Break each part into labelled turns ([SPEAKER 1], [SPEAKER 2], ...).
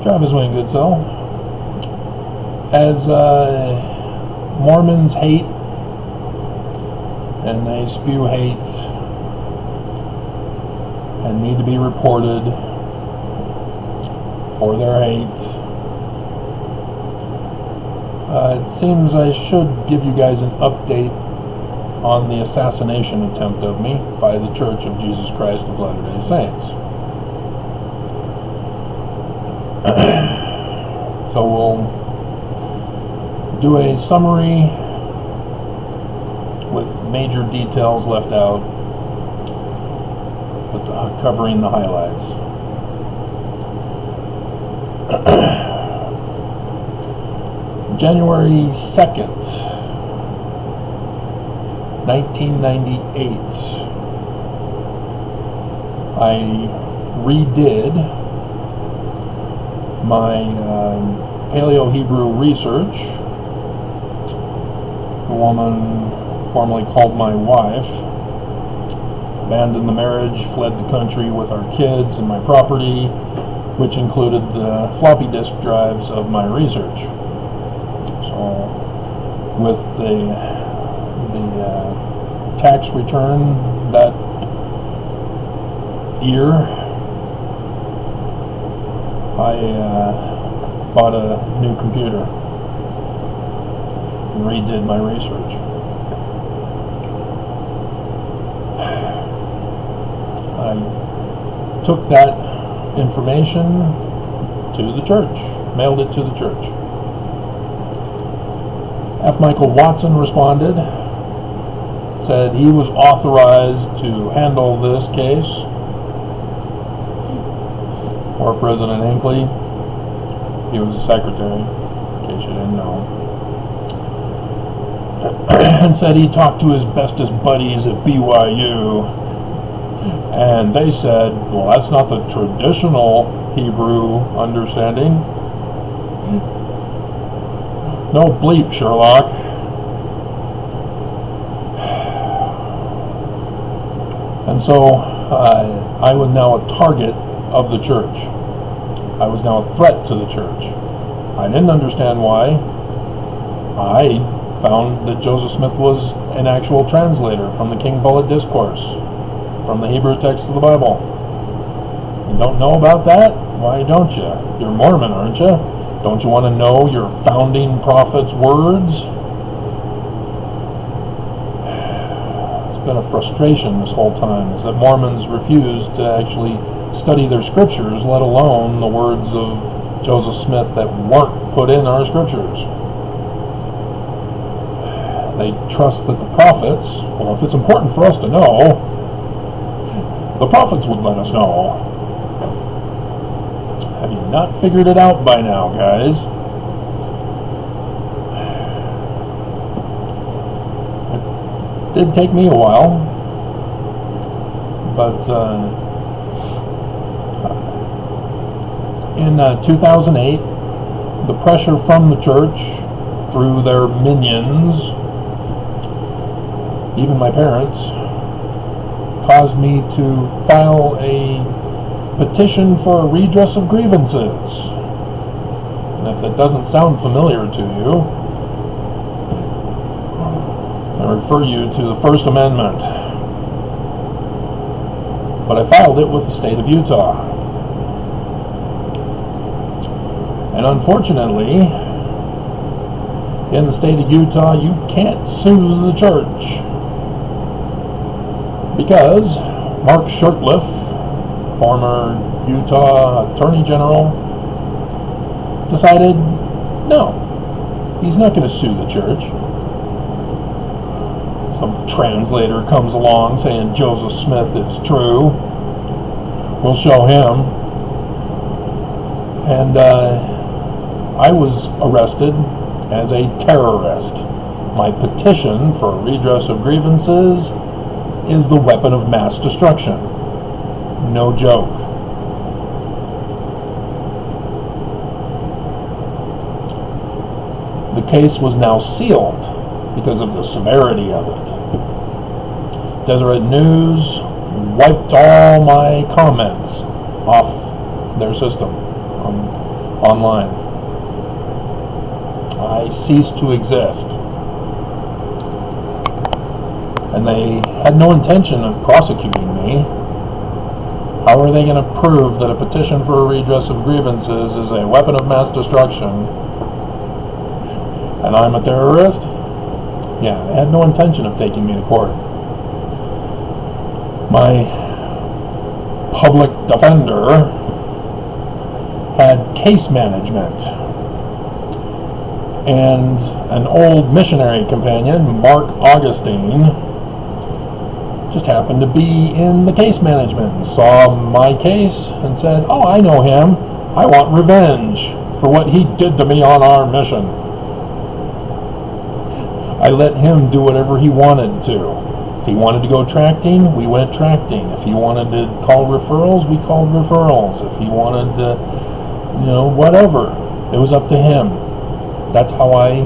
[SPEAKER 1] Travis Wayne Goodsell. As Mormons hate, and they spew hate, and need to be reported for their hate, it seems I should give you guys an update on the assassination attempt of me by the Church of Jesus Christ of Latter-day Saints. So we'll do a summary with major details left out, but covering the highlights. January 2nd, 1998, I redid my Paleo-Hebrew research. The woman formerly called my wife abandoned the marriage, fled the country with our kids and my property, which included the floppy disk drives of my research. So with the tax return that year, I bought a new computer and redid my research. I took that information to the church, mailed it to the church. F. Michael Watson responded, said he was authorized to handle this case for President Hinckley. He was the secretary, in case you didn't know. And said he talked to his bestest buddies at BYU, and they said, well, that's not the traditional Hebrew understanding. No bleep, Sherlock. And so I was now a target of the church. I was now a threat to the church. I didn't understand why. I found that Joseph Smith was an actual translator from the King Follett Discourse, from the Hebrew text of the Bible. You don't know about that? Why don't you? You're Mormon, aren't you? Don't you want to know your founding prophet's words? It's been a frustration this whole time, is that Mormons refuse to actually study their scriptures, let alone the words of Joseph Smith that weren't put in our scriptures. They trust that the prophets, well, if it's important for us to know, the prophets would let us know. Have you not figured it out by now, guys? It did take me a while, but in 2008, the pressure from the church through their minions, even my parents, caused me to file a petition for a redress of grievances. And if that doesn't sound familiar to you, I refer you to the First Amendment. But I filed it with the state of Utah. And unfortunately, in the state of Utah, you can't sue the church, because Mark Shurtleff, former Utah Attorney General, decided no, he's not going to sue the church. Some translator comes along saying Joseph Smith is true. We'll show him. And I was arrested as a terrorist. My petition for a redress of grievances is the weapon of mass destruction. No joke. The case was now sealed because of the severity of it. Deseret News wiped all my comments off their system. online. I ceased to exist. And they had no intention of prosecuting me. How are they going to prove that a petition for a redress of grievances is a weapon of mass destruction and I'm a terrorist? Yeah, they had no intention of taking me to court. My public defender had case management, and an old missionary companion, Mark Augustine, just happened to be in the case management and saw my case and said, "Oh, I know him. I want revenge for what he did to me on our mission." I let him do whatever he wanted to. If he wanted to go tracting, we went tracting. If he wanted to call referrals, we called referrals. If he wanted to, whatever, it was up to him. That's how I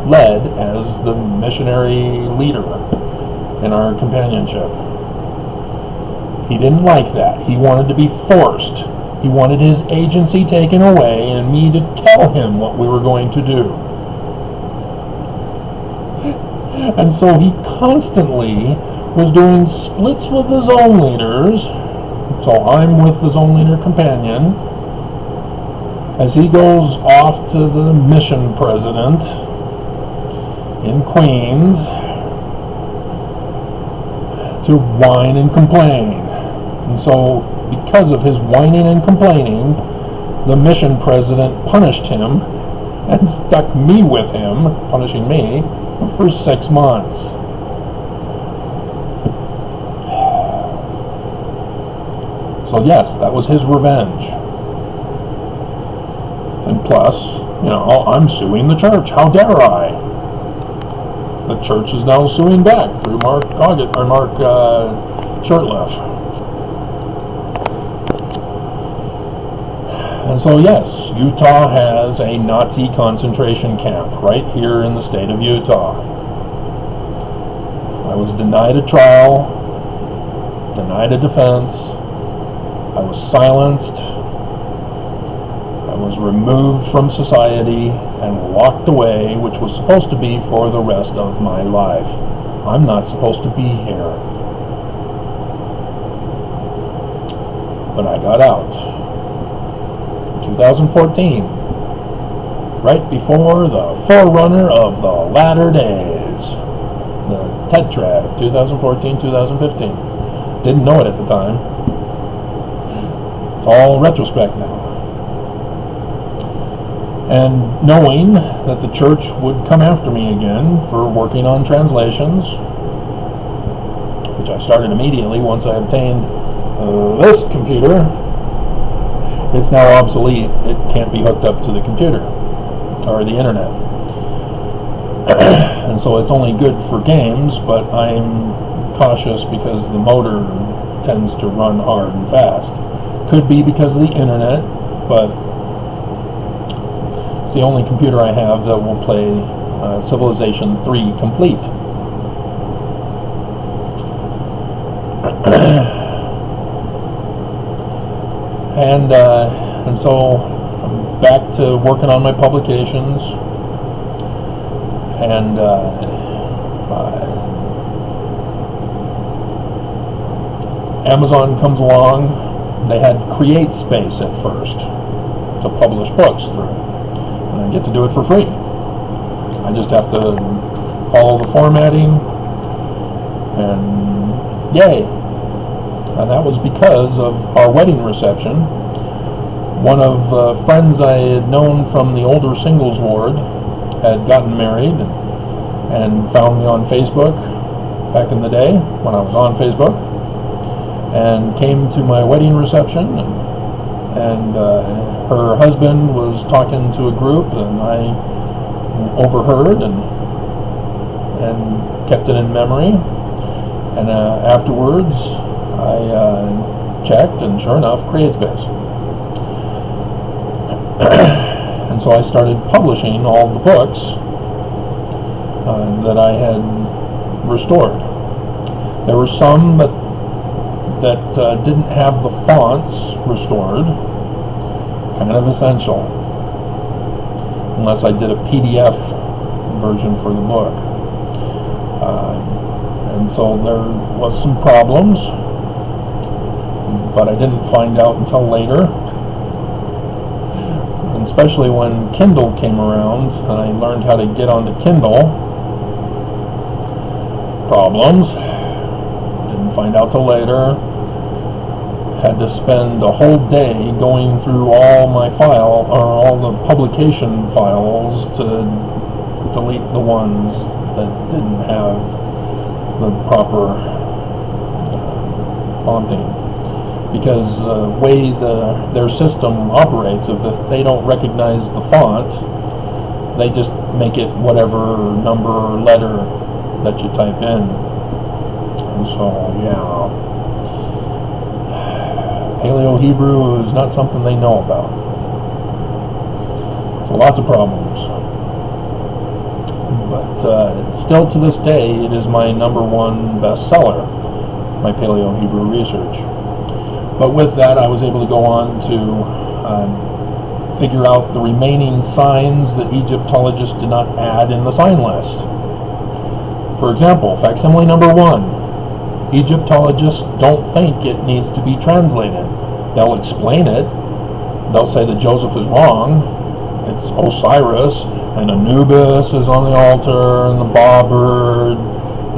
[SPEAKER 1] led as the missionary leader in our companionship. He didn't like that. He wanted to be forced. He wanted his agency taken away and me to tell him what we were going to do. And so he constantly was doing splits with the zone leaders. So I'm with the zone leader companion as he goes off to the mission president in Queens to whine and complain. And so because of his whining and complaining, the mission president punished him and stuck me with him, punishing me, for 6 months. So yes, that was his revenge. And plus, I'm suing the church. How dare I? The church is now suing back through Mark Shurtleff. And so yes, Utah has a Nazi concentration camp right here in the state of Utah. I was denied a trial, denied a defense, I was silenced, I was removed from society and locked away, which was supposed to be for the rest of my life. I'm not supposed to be here. But I got out. 2014, right before the forerunner of the latter days, the tetrad of 2014-2015. Didn't know it at the time. It's all retrospect now. And knowing that the church would come after me again for working on translations, which I started immediately once I obtained this computer. It's now obsolete. It can't be hooked up to the computer or the internet. And so it's only good for games, but I'm cautious because the motor tends to run hard and fast. Could be because of the internet, but it's the only computer I have that will play Civilization 3 complete. And so I'm back to working on my publications, and Amazon comes along. They had Create Space at first to publish books through, and I get to do it for free. I just have to follow the formatting, and yay. And that was because of our wedding reception. One of the friends I had known from the older singles ward had gotten married and found me on Facebook back in the day when I was on Facebook, and came to my wedding reception, and her husband was talking to a group, and I overheard and kept it in memory, and afterwards I checked, and sure enough, CreateSpace. And so I started publishing all the books that I had restored. There were some that didn't have the fonts restored, kind of essential, unless I did a PDF version for the book. And so there was some problems, but I didn't find out until later, and especially when Kindle came around and I learned how to get onto Kindle. Problems. Didn't find out till later. Had to spend a whole day going through all my all the publication files to delete the ones that didn't have the proper fonting, because the way their system operates, if they don't recognize the font, they just make it whatever number or letter that you type in. And so, yeah, Paleo Hebrew is not something they know about. So lots of problems. But still to this day, it is my #1 bestseller, my Paleo Hebrew research. But with that, I was able to go on to figure out the remaining signs that Egyptologists did not add in the sign list. For example, facsimile #1. Egyptologists don't think it needs to be translated. They'll explain it. They'll say that Joseph is wrong. It's Osiris, and Anubis is on the altar, and the bawbird,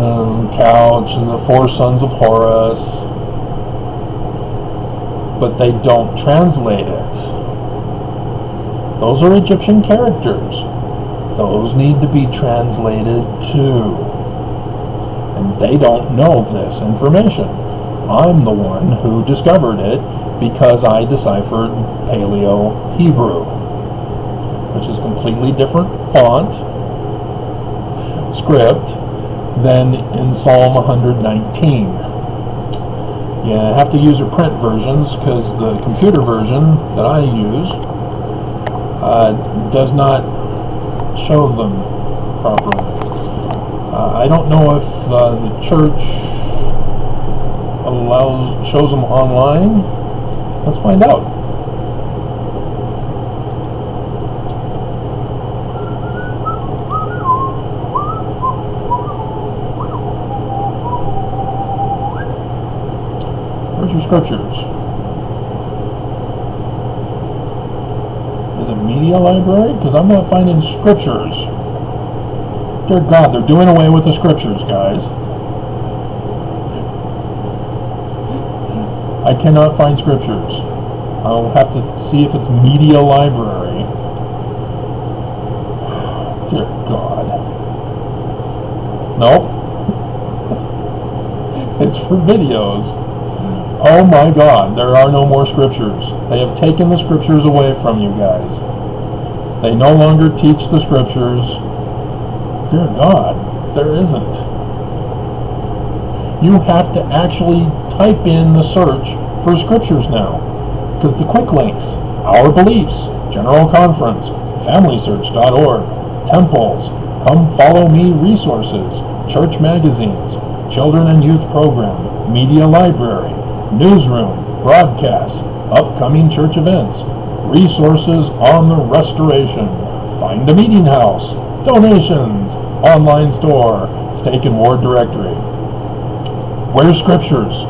[SPEAKER 1] and the couch, and the 4 sons of Horus. But they don't translate it. Those are Egyptian characters. Those need to be translated too. And they don't know this information. I'm the one who discovered it because I deciphered Paleo Hebrew, which is completely different font, script, than in Psalm 119. You have to use your print versions because the computer version that I use does not show them properly. I don't know if the church shows them online. Let's find out. Where's your scriptures? Is it media library? Because I'm not finding scriptures. Dear God, they're doing away with the scriptures, guys. I cannot find scriptures. I'll have to see if it's media library. Dear God. Nope. It's for videos. Oh my God, there are no more scriptures. They have taken the scriptures away from you guys. They no longer teach the scriptures. Dear God, there isn't. You have to actually type in the search for scriptures now. Because the quick links, Our Beliefs, General Conference, FamilySearch.org, Temples, Come Follow Me resources, church magazines, Children and Youth Program, Media Library, Newsroom, Broadcasts, Upcoming church events, Resources on the Restoration, Find a Meeting House, Donations, Online Store, Stake and Ward Directory. Where's scriptures?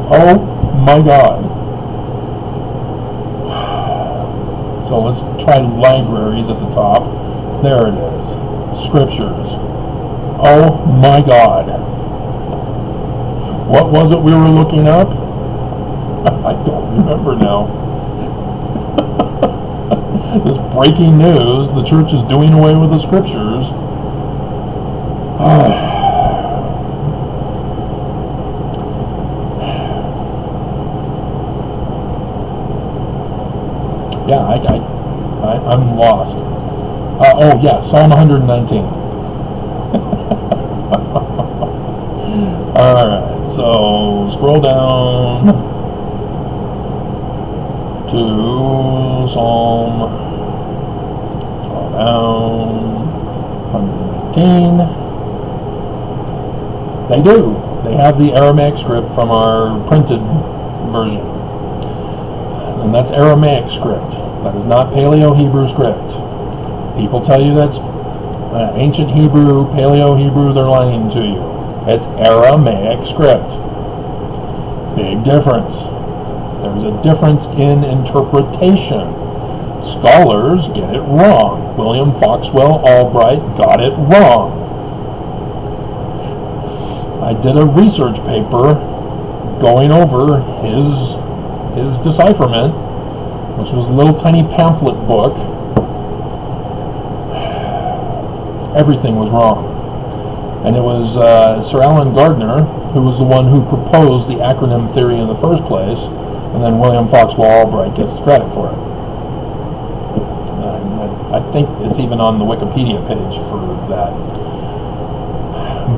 [SPEAKER 1] Oh my God. So let's try libraries at the top. There it is. Scriptures. Oh my God. What was it we were looking up? I don't remember now. This breaking news, the church is doing away with the scriptures. Yeah, I'm lost. Oh yeah, Psalm 119. Alright, so scroll down to Psalm, scroll down, 119. They have the Aramaic script from our printed version. And that's Aramaic script. That is not Paleo-Hebrew script. People tell you that's ancient Hebrew, Paleo-Hebrew, they're lying to you. It's Aramaic script. Big difference. There's a difference in interpretation. Scholars get it wrong. William Foxwell Albright got it wrong. I did a research paper going over his decipherment, which was a little tiny pamphlet book. Everything was wrong. And it was Sir Alan Gardner who was the one who proposed the acronym theory in the first place, and then William Foxwell Albright gets the credit for it. I think it's even on the Wikipedia page for that.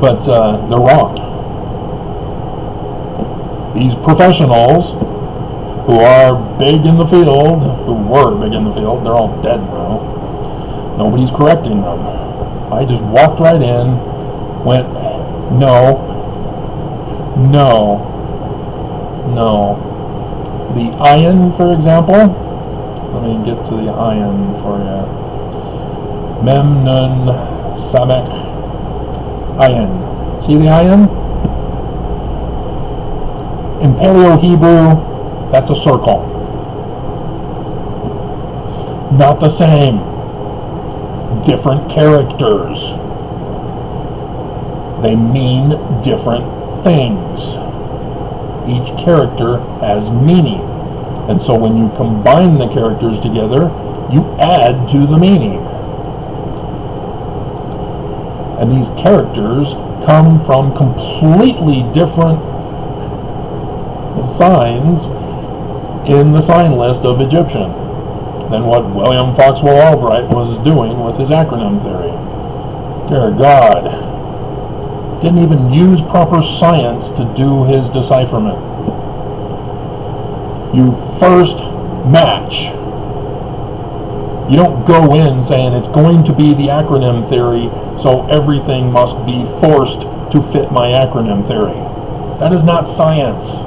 [SPEAKER 1] But they're wrong. These professionals who are big in the field, who were big in the field, they're all dead now. Nobody's correcting them. I just walked right in, went, no. The ion, for example, let me get to the ion for you. Mem, nun, samek, ion. See the ion? In Paleo-Hebrew, that's a circle. Not the same. Different characters. They mean different things. Each character has meaning. And so when you combine the characters together, you add to the meaning. And these characters come from completely different signs in the sign list of Egyptian than what William Foxwell Albright was doing with his acronym theory. Dear God. Didn't even use proper science to do his decipherment. You first match. You don't go in saying it's going to be the acronym theory, so everything must be forced to fit my acronym theory. That is not science.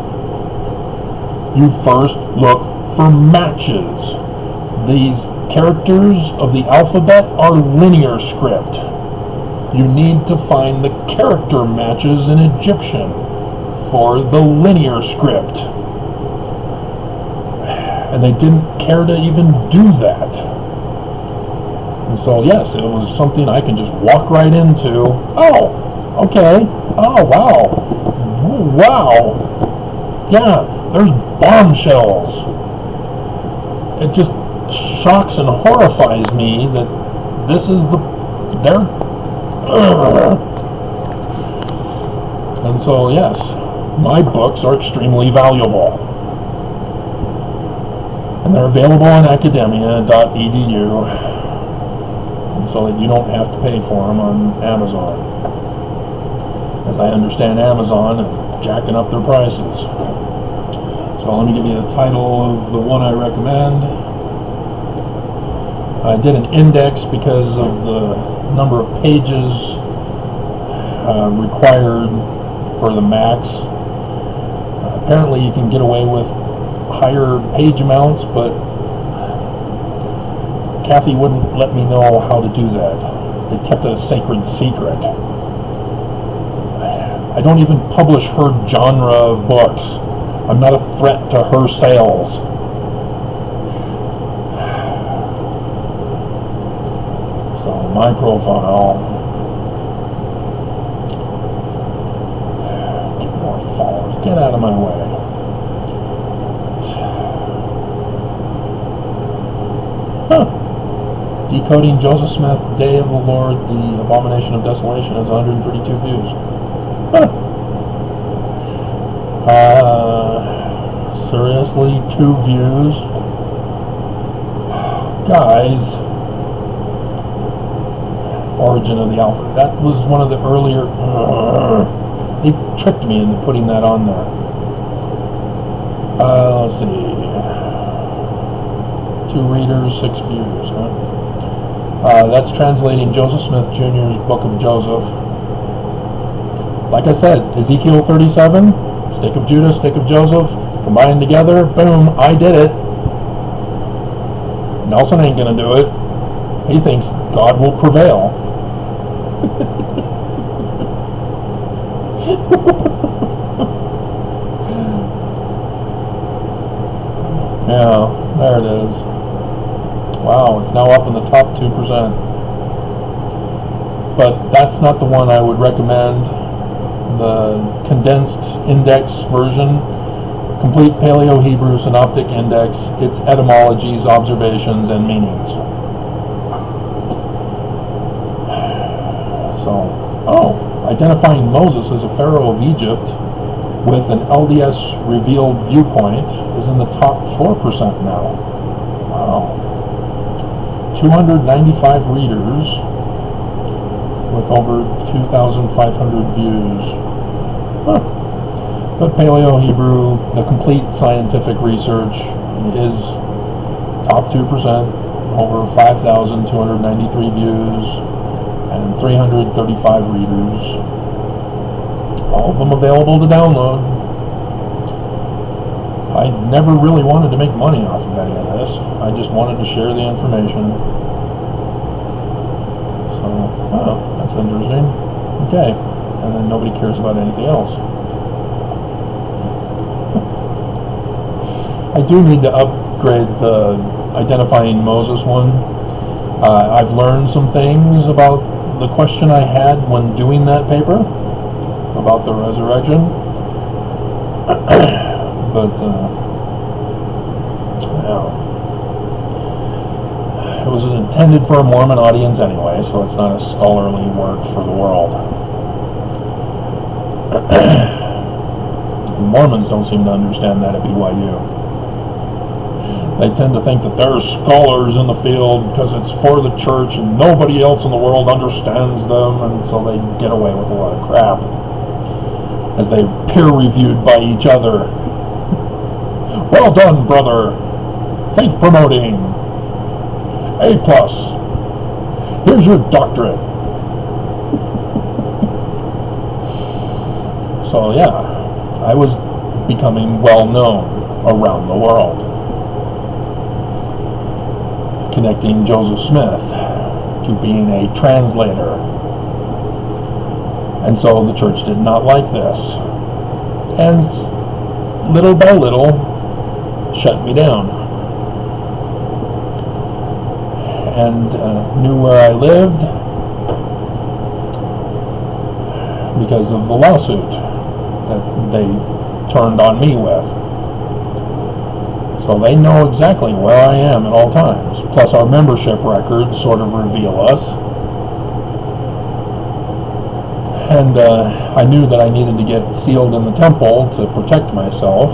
[SPEAKER 1] You first look for matches. These characters of the alphabet are linear script. You need to find the character matches in Egyptian for the linear script. And they didn't care to even do that. And so, yes, it was something I can just walk right into. Oh, okay. Oh, wow. Wow. Yeah, there's bombshells. It just shocks and horrifies me that this is their. And so, yes, my books are extremely valuable. And they're available on academia.edu, and so that you don't have to pay for them on Amazon. As I understand, Amazon is jacking up their prices. So let me give you the title of the one I recommend. I did an index because of the number of pages required for the Macs. Apparently you can get away with higher page amounts, but Kathy wouldn't let me know how to do that. They kept it a sacred secret. I don't even publish her genre of books. I'm not a threat to her sales. So my profile. Get more followers. Get out of my way. Huh. Decoding Joseph Smith, Day of the Lord, the Abomination of Desolation has 132 views. Huh. Seriously, 2 views? Guys. Origin of the Alpha. That was one of the earlier... They tricked me into putting that on there. Let's see. 2 readers, 6 views. Huh? That's translating Joseph Smith Jr.'s Book of Joseph. Like I said, Ezekiel 37, stick of Judah, stick of Joseph, combined together, boom, I did it. Nelson ain't gonna do it. He thinks God will prevail. Yeah, there it is. Wow, it's now up in the top 2%. But that's not the one I would recommend. The condensed index version, Complete Paleo-Hebrew Synoptic Index, its etymologies, observations, and meanings. So, identifying Moses as a pharaoh of Egypt with an LDS revealed viewpoint is in the top 4% now. Wow. 295 readers with over 2,500 views. Huh. But Paleo-Hebrew, the complete scientific research, is top 2%, over 5,293 views, and 335 readers. All of them available to download. I never really wanted to make money off of any of this. I just wanted to share the information. So, oh, that's interesting. Okay. And then nobody cares about anything else. I do need to upgrade the identifying Moses one. I've learned some things about the question I had when doing that paper about the resurrection. But, yeah. It was intended for a Mormon audience anyway, so it's not a scholarly work for the world. Mormons don't seem to understand that at BYU. They tend to think that they're scholars in the field because it's for the church and nobody else in the world understands them, and so they get away with a lot of crap as they peer-reviewed by each other. Well done, brother. Faith promoting. A+. Here's your doctorate. So yeah, I was becoming well known around the world, connecting Joseph Smith to being a translator. And so the church did not like this, and little by little shut me down, and knew where I lived because of the lawsuit that they turned on me with. So they know exactly where I am at all times. Plus our membership records sort of reveal us. And I knew that I needed to get sealed in the temple to protect myself.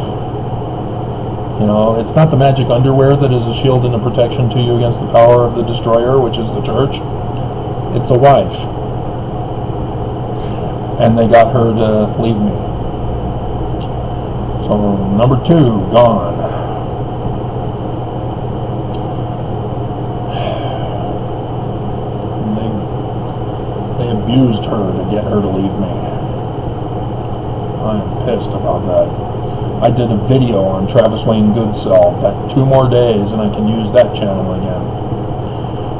[SPEAKER 1] You know, it's not the magic underwear that is a shield and a protection to you against the power of the destroyer, which is the church. It's a wife. And they got her to leave me. So number 2, gone. They abused her to get her to leave me. I am pissed about that. I did a video on Travis Wayne Goodsell. Got 2 more days and I can use that channel again.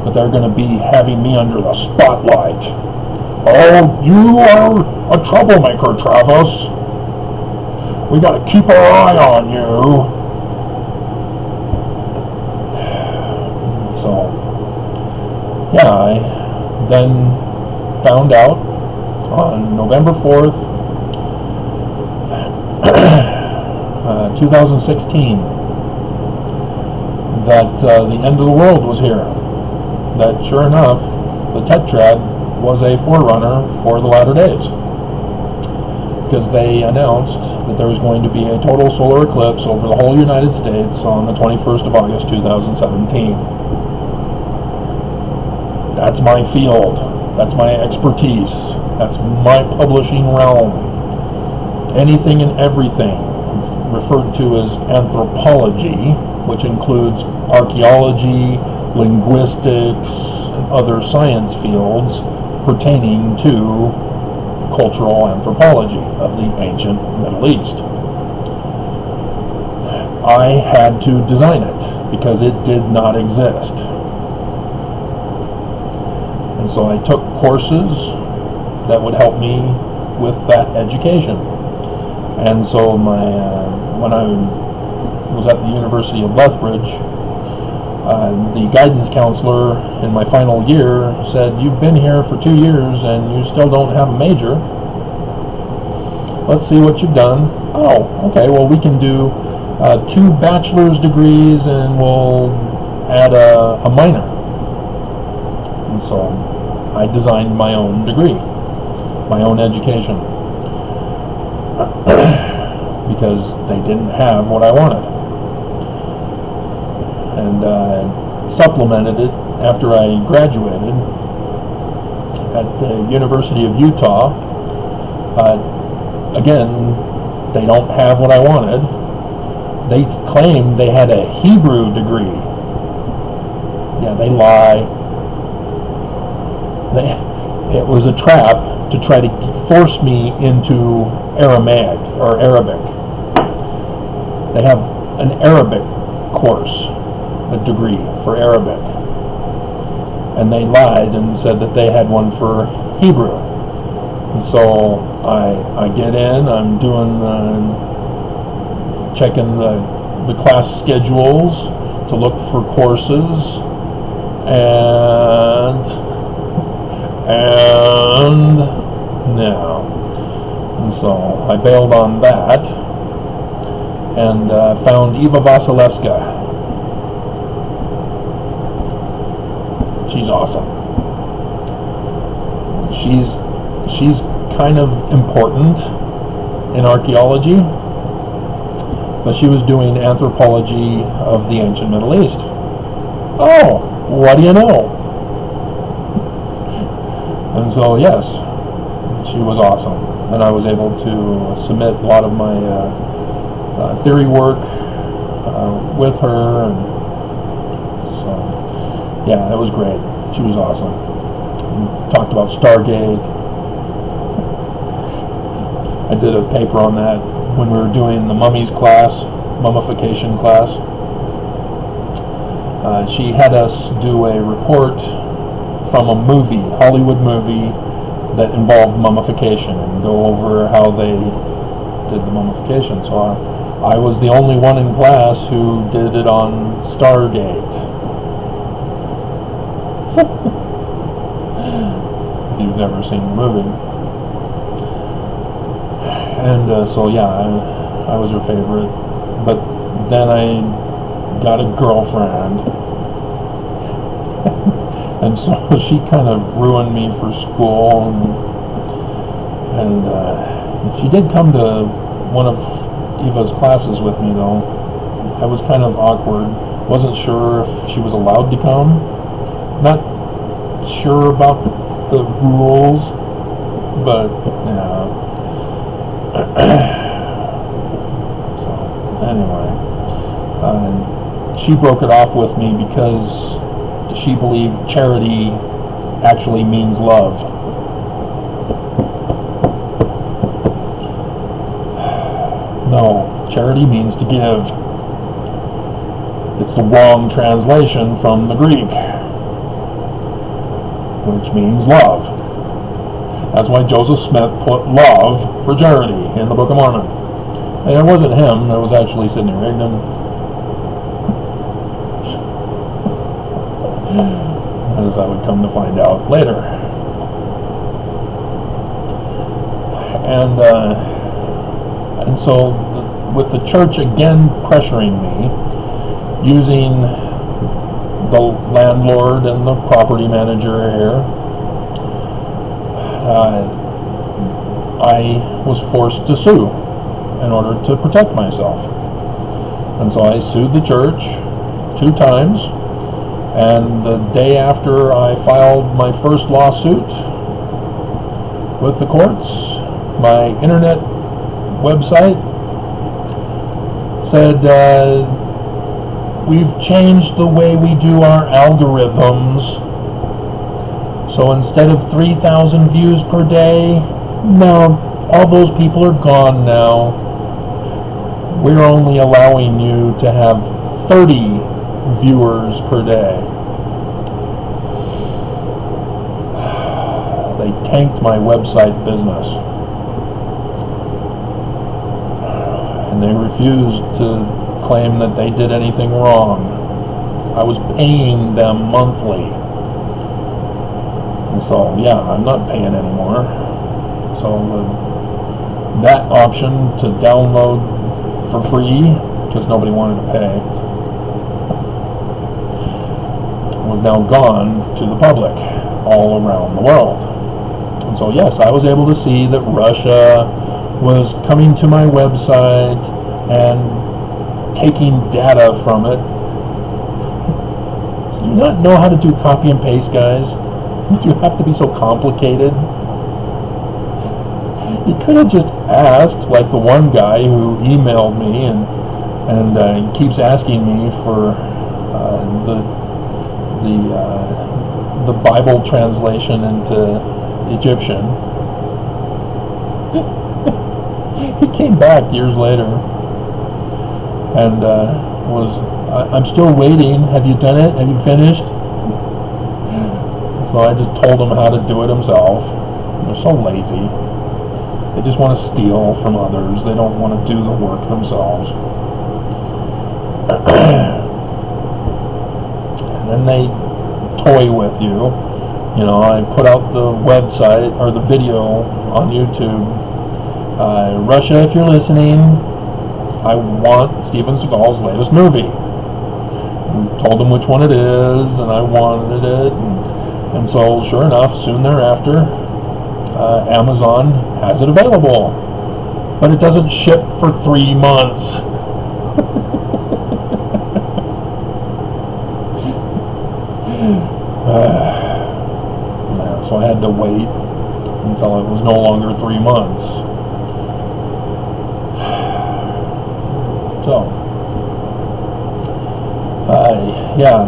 [SPEAKER 1] But they're going to be having me under the spotlight. Oh, you are a troublemaker, Travis. We got to keep our eye on you. So, yeah, I then found out on November 4th, 2016, that the end of the world was here. That sure enough, the Tetrad was a forerunner for the latter days, because they announced that there was going to be a total solar eclipse over the whole United States on the 21st of August 2017. That's my field. That's my expertise. That's my publishing realm. Anything and everything referred to as anthropology, which includes archaeology, linguistics, and other science fields pertaining to cultural anthropology of the ancient Middle East. I had to design it because it did not exist. And so I took courses that would help me with that education. And so when I was at the University of Lethbridge, the guidance counselor in my final year said, "You've been here for 2 years and you still don't have a major. Let's see what you've done." "Oh, okay, well we can do 2 bachelor's degrees and we'll add a minor." And so I designed my own degree, my own education, because they didn't have what I wanted. And supplemented it after I graduated at the University of Utah. Again, they don't have what I wanted. They claimed they had a Hebrew degree. Yeah, they lie. It was a trap to try to force me into Aramaic or Arabic. They have an Arabic course, a degree for Arabic, and they lied and said that they had one for Hebrew. And so I get in, I'm doing checking the class schedules to look for courses, and no. And so I bailed on that and found Eva Vasilevska. She's awesome. She's kind of important in archaeology, but she was doing anthropology of the ancient Middle East. Oh, what do you know? And so yes, she was awesome, and I was able to submit a lot of my theory work with her, and so yeah, it was great. She was awesome. We talked about Stargate. I did a paper on that when we were doing the mummies class, mummification class. She had us do a report from a movie, Hollywood movie, that involved mummification, and go over how they did the mummification. So I was the only one in class who did it on Stargate. If you've never seen the movie. And so yeah, I was her favorite. But then I got a girlfriend. And so she kind of ruined me for school, and she did come to one of Eva's classes with me, though. I was kind of awkward, wasn't sure if she was allowed to come, not sure about the rules, but yeah. So anyway, she broke it off with me because she believed charity actually means love. No, charity means to give. It's the wrong translation from the Greek, which means love. That's why Joseph Smith put love for charity in the Book of Mormon. And it wasn't him, it was actually Sidney Rigdon. As I would come to find out later. And so with the church again pressuring me, using the landlord and the property manager here, I was forced to sue in order to protect myself. And so I sued the church 2 times. And the day after I filed my first lawsuit with the courts, my internet website said, we've changed the way we do our algorithms. So instead of 3,000 views per day, No, all those people are gone now. We're only allowing you to have 30 viewers per day. They tanked my website business. And they refused to claim that they did anything wrong. I was paying them monthly. And so, yeah, I'm not paying anymore. So that option to download for free, because nobody wanted to pay, was now gone to the public all around the world. And so, yes, I was able to see that Russia was coming to my website and taking data from it. Do you not know how to do copy and paste, guys? Do you have to be so complicated? You could have just asked, like the one guy who emailed me and keeps asking me for the Bible translation into Egyptian. He came back years later and I'm still waiting. Have you done it? Have you finished? So I just told him how to do it himself. They're so lazy. They just want to steal from others. They don't want to do the work themselves. And then they toy with you. You know, I put out the website or the video on YouTube. Russia, if you're listening, I want Steven Seagal's latest movie. And told him which one it is, and I wanted it. And so, sure enough, soon thereafter, Amazon has it available, but it doesn't ship for 3 months. So I had to wait until it was no longer 3 months. So, yeah,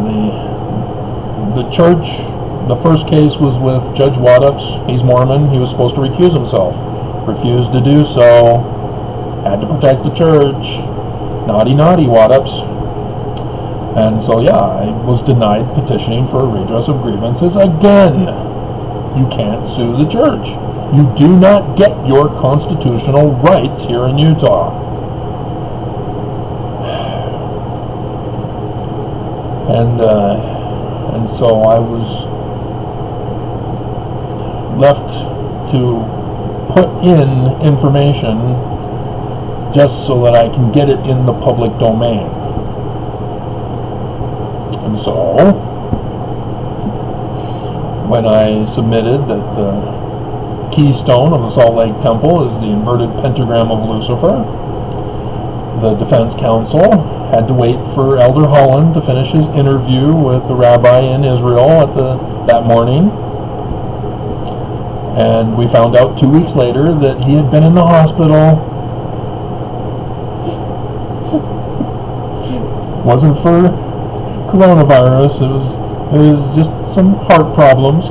[SPEAKER 1] the church. The first case was with Judge Waddups. He's Mormon. He was supposed to recuse himself. Refused to do so. Had to protect the church. Naughty, naughty Waddups. And so, yeah, I was denied petitioning for a redress of grievances again. You can't sue the church. You do not get your constitutional rights here in Utah. And so I was left to put in information just so that I can get it in the public domain. And so, when I submitted that the keystone of the Salt Lake Temple is the inverted pentagram of Lucifer, the defense counsel had to wait for Elder Holland to finish his interview with the rabbi in Israel that morning. And we found out 2 weeks later that he had been in the hospital. Wasn't for coronavirus, it was just some heart problems.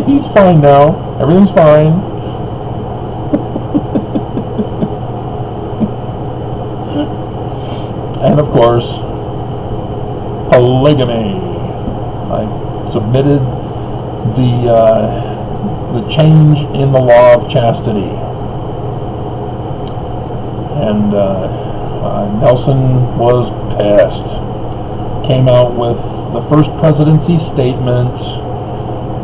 [SPEAKER 1] He's fine now. Everything's fine. And of course, polygamy. I submitted the change in the law of chastity, and Nelson was pissed. Came out with the first presidency statement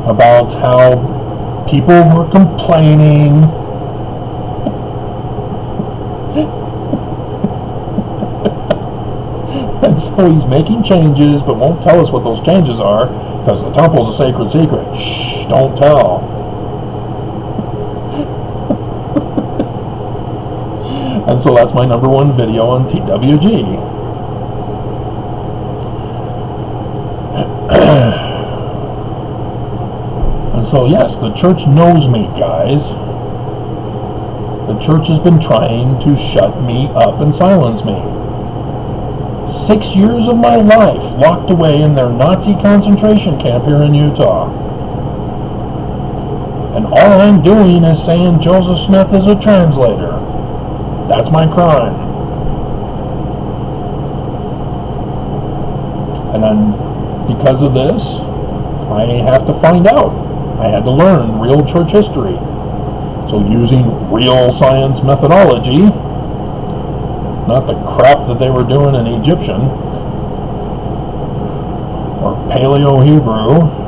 [SPEAKER 1] about how people were complaining. And so he's making changes, but won't tell us what those changes are, because the temple's a sacred secret. Shh, don't tell. And so that's my #1 video on TWG. And so, yes, the church knows me, guys. The church has been trying to shut me up and silence me. 6 years of my life locked away in their Nazi concentration camp here in Utah. And all I'm doing is saying Joseph Smith is a translator. That's my crime. And then, because of this, I have to find out. I had to learn real church history. So using real science methodology, not the crap that they were doing in Egyptian or Paleo-Hebrew,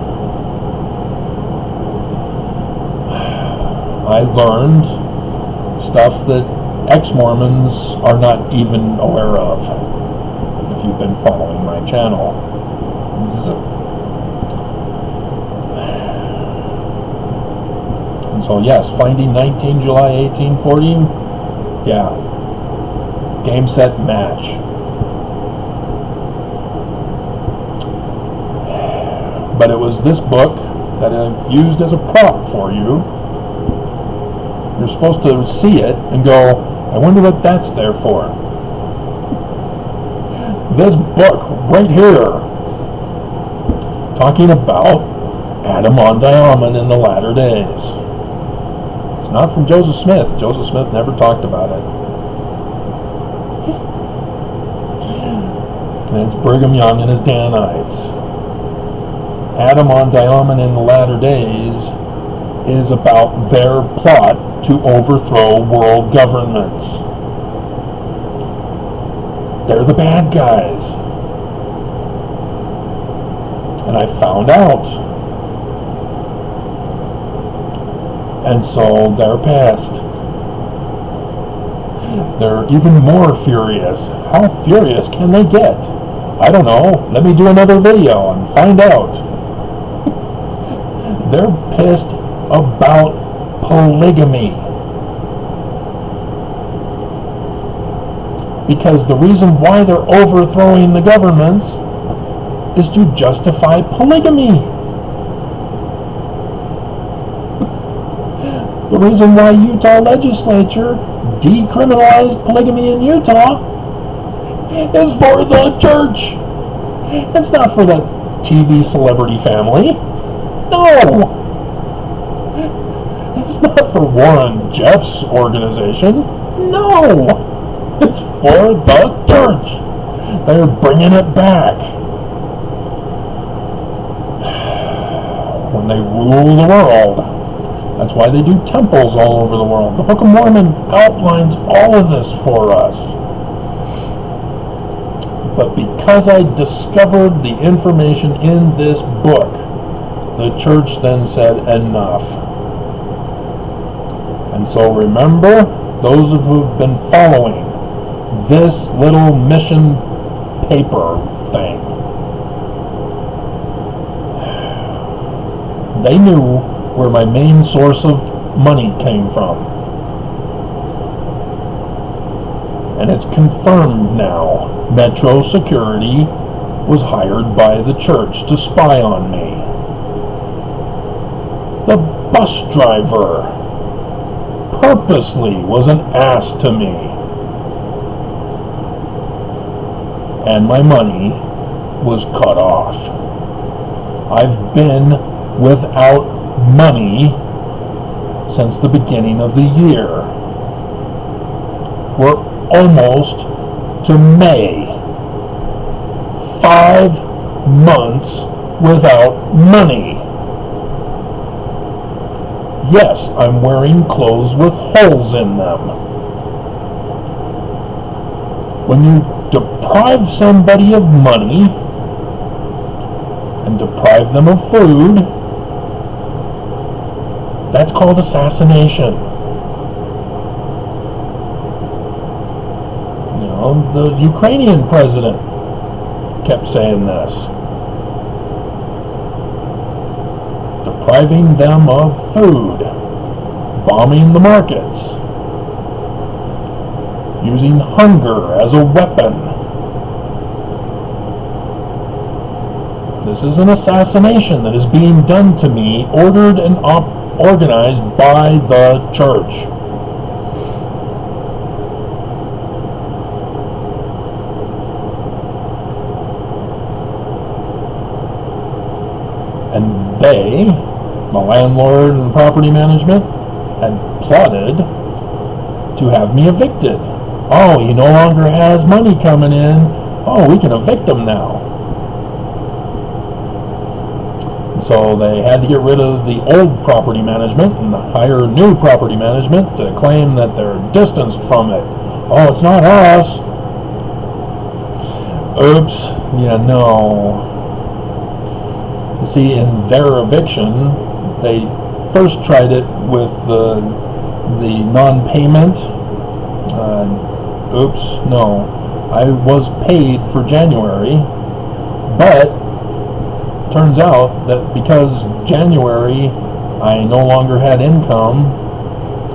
[SPEAKER 1] I learned stuff that ex-Mormons are not even aware of, if you've been following my channel. And so yes, finding 19 July 1840, yeah, game, set, match. But it was this book that I've used as a prop for you. You're supposed to see it and go, I wonder what that's there for. This book right here, talking about Adam on Diamond in the latter days. It's not from Joseph Smith. Joseph Smith never talked about it. And it's Brigham Young and his Danites. Adam on Diamond in the latter days is about their plot to overthrow world governments. They're the bad guys. And I found out. And so they're pissed. They're even more furious. How furious can they get? I don't know. Let me do another video and find out. They're pissed about polygamy. Because the reason why they're overthrowing the governments is to justify polygamy. The reason why Utah legislature decriminalized polygamy in Utah is for the church. It's not for the TV celebrity family. No. It's not for Warren Jeff's organization. No. It's for the church. They're bringing it back. When they rule the world. That's why they do temples all over the world. The Book of Mormon outlines all of this for us. But because I discovered the information in this book, the church then said enough. And so remember, those of you who've been following this little mission paper thing, they knew where my main source of money came from. And it's confirmed now. Metro Security was hired by the church to spy on me. The bus driver purposely was an ass to me. And my money was cut off. I've been without money since the beginning of the year. We're almost to May. 5 months without money. Yes, I'm wearing clothes with holes in them. When you deprive somebody of money and deprive them of food, that's called assassination. You know, the Ukrainian president kept saying this. Depriving them of food, bombing the markets, using hunger as a weapon. This is an assassination that is being done to me, ordered and organized by the church. And they The landlord and property management had plotted to have me evicted. Oh, he no longer has money coming in. Oh, we can evict him now. So they had to get rid of the old property management and hire new property management to claim that they're distanced from it. Oh, it's not us. Oops. Yeah, no. You see, in their eviction, they first tried it with the non-payment. Oops, no. I was paid for January, but turns out that because January I no longer had income,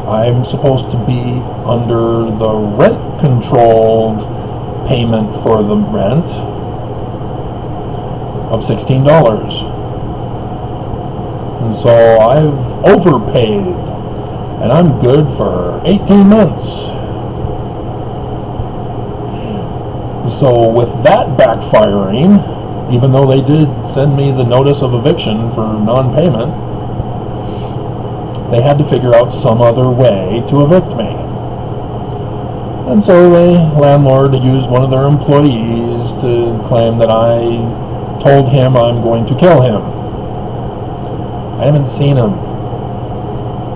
[SPEAKER 1] I'm supposed to be under the rent-controlled payment for the rent of $16. And so I've overpaid, and I'm good for 18 months. So with that backfiring, even though they did send me the notice of eviction for non-payment, they had to figure out some other way to evict me. And so the landlord used one of their employees to claim that I told him I'm going to kill him. I haven't seen him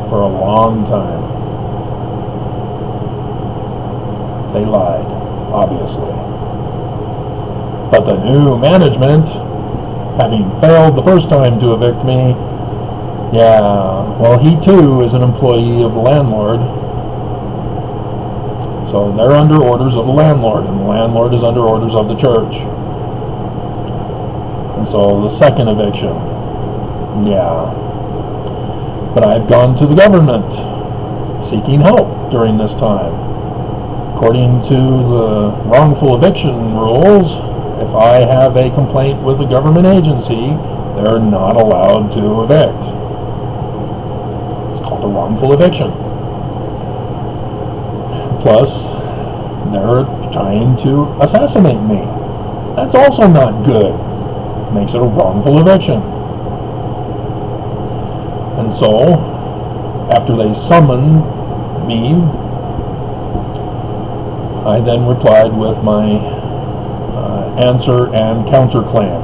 [SPEAKER 1] for a long time. They lied, obviously. But the new management, having failed the first time to evict me, yeah, well, he too is an employee of the landlord. So they're under orders of the landlord, and the landlord is under orders of the church. And so the second eviction, yeah. But I've gone to the government seeking help during this time. According to the wrongful eviction rules, if I have a complaint with a government agency, they're not allowed to evict. It's called a wrongful eviction. Plus, they're trying to assassinate me. That's also not good. Makes it a wrongful eviction. And so, after they summoned me, I then replied with my answer and counterclaim.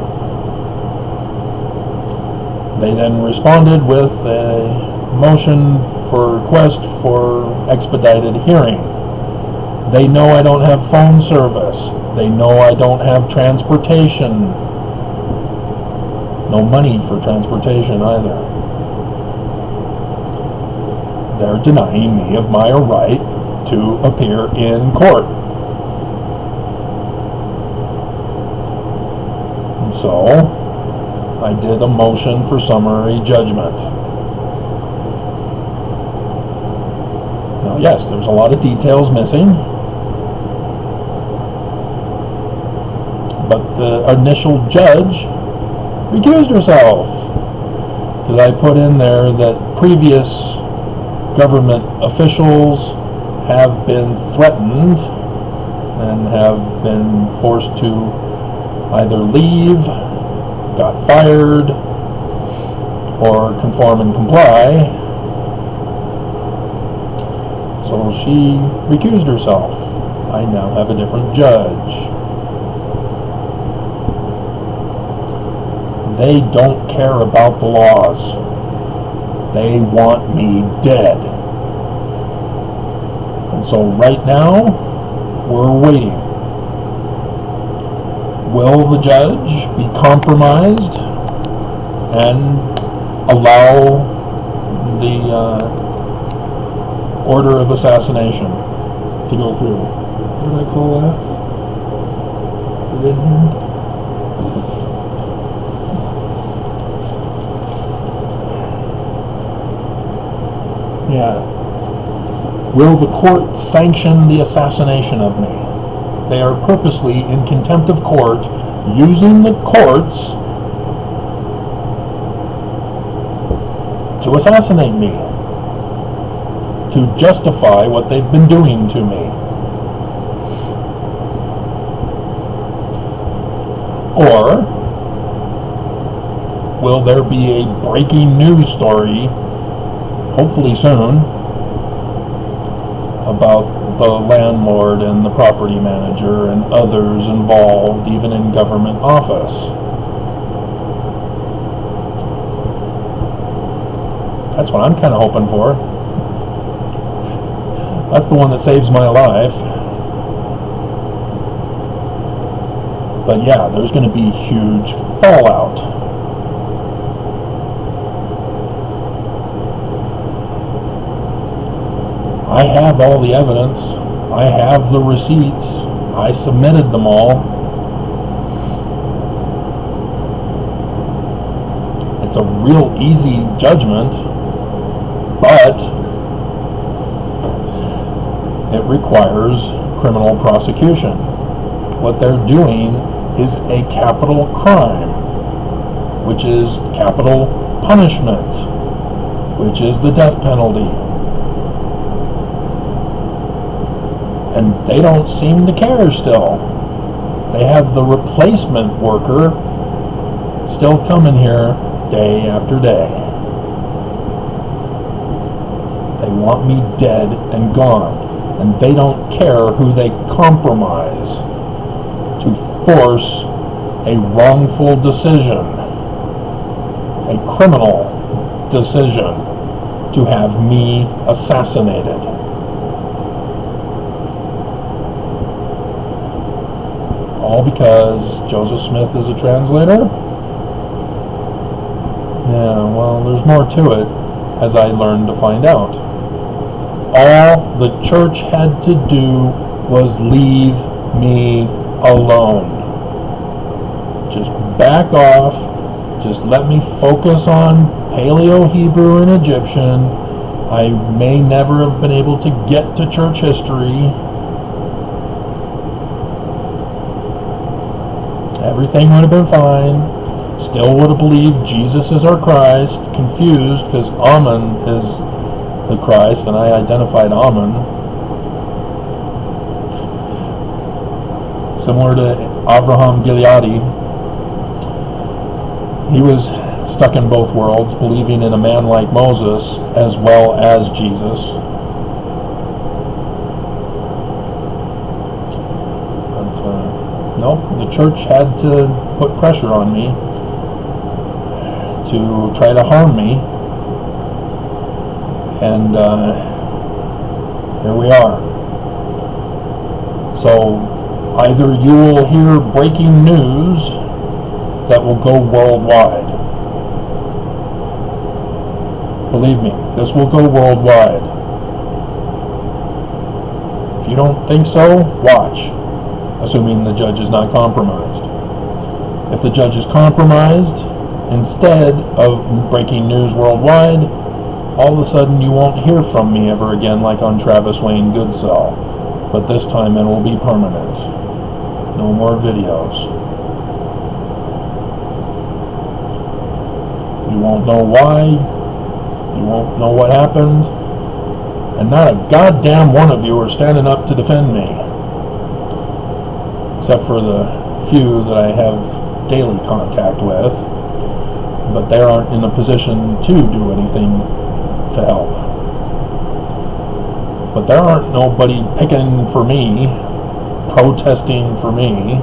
[SPEAKER 1] They then responded with a motion for request for expedited hearing. They know I don't have phone service. They know I don't have transportation. No money for transportation either. They're denying me of my right to appear in court. So, I did a motion for summary judgment. Now, yes, there's a lot of details missing, but the initial judge recused herself, because I put in there that previous government officials have been threatened and have been forced to either leave, got fired, or conform and comply. So she recused herself. I now have a different judge. They don't care about the laws. They want me dead. And so right now, we're waiting. Will the judge be compromised and allow the order of assassination to go through? What did I call that? Is it in here? Yeah. Will the court sanction the assassination of me? They are purposely in contempt of court, using the courts to assassinate me, to justify what they've been doing to me. Or will there be a breaking news story, hopefully soon, about the landlord and the property manager and others involved, even in government office. That's what I'm kind of hoping for. That's the one that saves my life. But yeah, there's going to be huge fallout. I have all the evidence. I have the receipts. I submitted them all. It's a real easy judgment, but it requires criminal prosecution. What they're doing is a capital crime, which is capital punishment, which is the death penalty. And they don't seem to care still. They have the replacement worker still coming here day after day. They want me dead and gone. And they don't care who they compromise to force a wrongful decision, a criminal decision, to have me assassinated. All because Joseph Smith is a translator? Yeah, well, there's more to it, as I learned to find out. All the church had to do was leave me alone. Just back off. Just let me focus on Paleo-Hebrew and Egyptian. I may never have been able to get to church history. Everything would have been fine. Still would have believed Jesus is our Christ. Confused because Amen is the Christ, and I identified Amen. Similar to Avraham Gileadi, he was stuck in both worlds, believing in a man like Moses as well as Jesus. But nope, the church had to put pressure on me to try to harm me. And here we are. So either you will hear breaking news that will go worldwide. Believe me, this will go worldwide. If you don't think so, watch, assuming the judge is not compromised. If the judge is compromised, instead of breaking news worldwide, all of a sudden you won't hear from me ever again like on Travis Wayne Goodsell. But this time it will be permanent. No more videos. You won't know why. You won't know what happened. And not a goddamn one of you are standing up to defend me. Except for the few that I have daily contact with. But they aren't in a position to do anything to help. But there aren't nobody picking for me, protesting for me.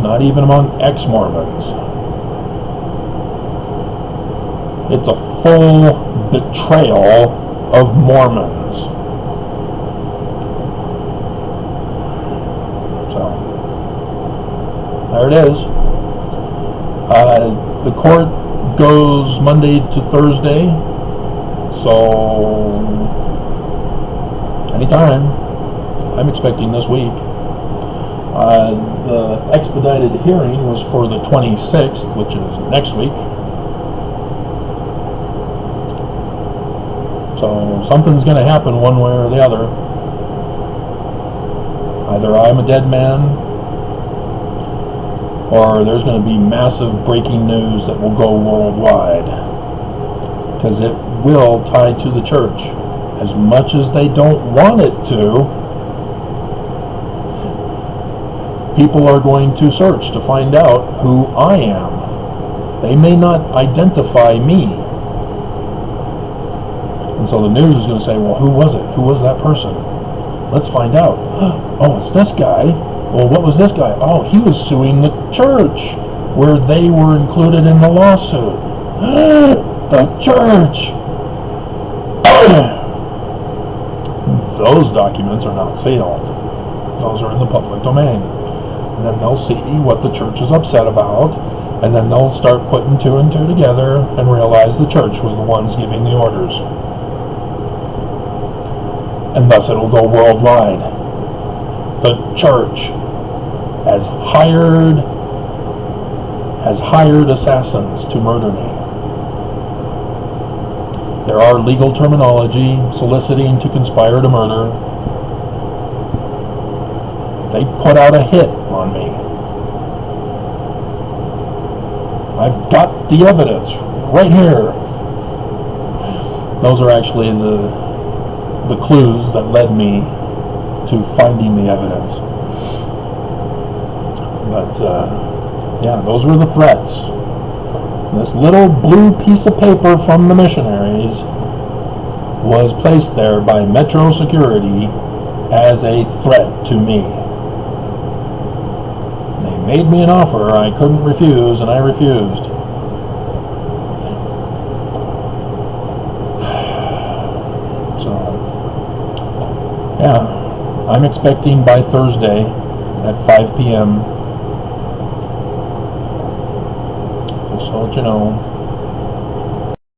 [SPEAKER 1] Not even among ex-Mormons. It's a full betrayal of Mormons. So, there it is. The court goes Monday to Thursday, so anytime. I'm expecting this week. The expedited hearing was for the 26th, which is next week. So something's going to happen one way or the other. Either I'm a dead man, or there's going to be massive breaking news that will go worldwide. Because it will tie to the church. As much as they don't want it to, people are going to search to find out who I am. They may not identify me. And so the news is going to say, well, who was it? Who was that person? Let's find out. Oh, it's this guy. Well, what was this guy? Oh, he was suing the church where they were included in the lawsuit. The church! Those documents are not sealed. Those are in the public domain. And then they'll see what the church is upset about, and then they'll start putting two and two together and realize the church was the ones giving the orders. And thus it'll go worldwide. The church has hired assassins to murder me. There are legal terminology, soliciting to conspire to murder. They put out a hit on me. I've got the evidence right here. Those are actually the clues that led me to finding the evidence. But yeah, those were the threats. This little blue piece of paper from the missionaries was placed there by Metro Security as a threat to me. They made me an offer I couldn't refuse, and I refused. So, yeah, I'm expecting by Thursday at 5 p.m. Just so you know,